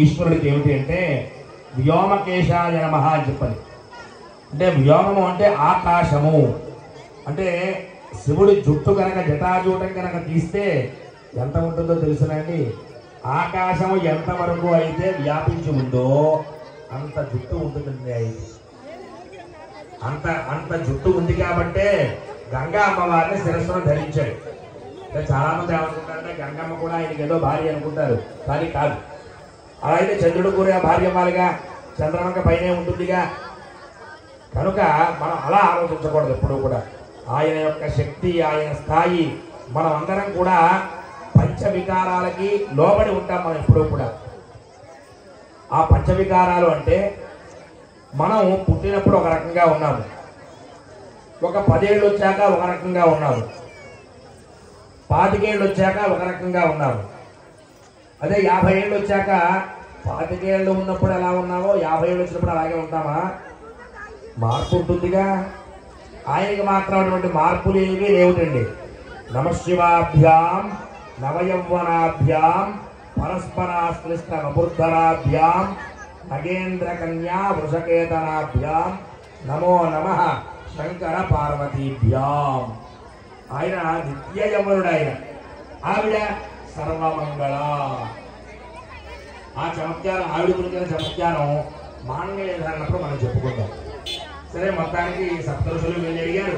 ఈశ్వరుడికి ఏమిటి అంటే వ్యోమకేశాయ నమః అని చెప్పాలి. అంటే వ్యోమము అంటే ఆకాశము. అంటే శివుడి జుట్టు కనుక జటాజూటం కనుక తీస్తే ఎంత ఉంటుందో తెలుసునండి. ఆకాశము ఎంతవరకు అయితే వ్యాపించి ఉందో అంత జుట్టు ఉంటుందండి. అయితే అంత జుట్టు ఉంది కాబట్టే గంగా అమ్మవారిని శిరస్సును ధరించాడు. అంటే చాలా మంది ఏమనుకుంటారంటే గంగమ్మ కూడా ఆయనకి ఏదో భార్య అనుకుంటారు, కానీ కాదు. అలా అయితే చంద్రుడు కూడా భార్య మాలిగా చంద్రమంక పైనే ఉంటుందిగా. కనుక మనం అలా ఆలోచించకూడదు ఎప్పుడూ కూడా. ఆయన యొక్క శక్తి, ఆయన స్థాయి, మనం అందరం కూడా పంచవికారాలకి లోబడి ఉంటాం. మనం ఎప్పుడూ కూడా ఆ పంచవికారాలు అంటే మనం పుట్టినప్పుడు ఒక రకంగా ఉన్నాము, ఒక 10 ఏళ్ళు వచ్చాక ఒక రకంగా ఉన్నాము, 25 ఏళ్ళు వచ్చాక ఒక రకంగా ఉన్నాము. అదే 50 ఏళ్ళు వచ్చాక 25 ఏళ్ళు ఉన్నప్పుడు ఎలా ఉన్నావో 50 ఏళ్ళు వచ్చినప్పుడు అలాగే ఉంటామా? మార్పు ఉంటుందిగా. ఆయనకి మాత్రం అటువంటి మార్పులు ఏమీ లేవుటండి. నమశివాభ్యాం నవయౌవనాభ్యాం పరస్పరాశ్లిష్ట వపుర్ధరాభ్యాం నగేంద్ర కన్యా వృషకేతనాభ్యాం నమో నమః శంకర పార్వతీభ్యాం. ఆయన నిత్య యవ్వనుడు. ఆవిడ సర్వమంగళ. ఆ చమత్కారం, ఆవిడ గురించిన చమత్కారం మానవీయ అన్నప్పుడు మనం చెప్పుకుంటాం. సరే, మొత్తానికి సప్తఋషులు వెళ్ళి అడిగారు.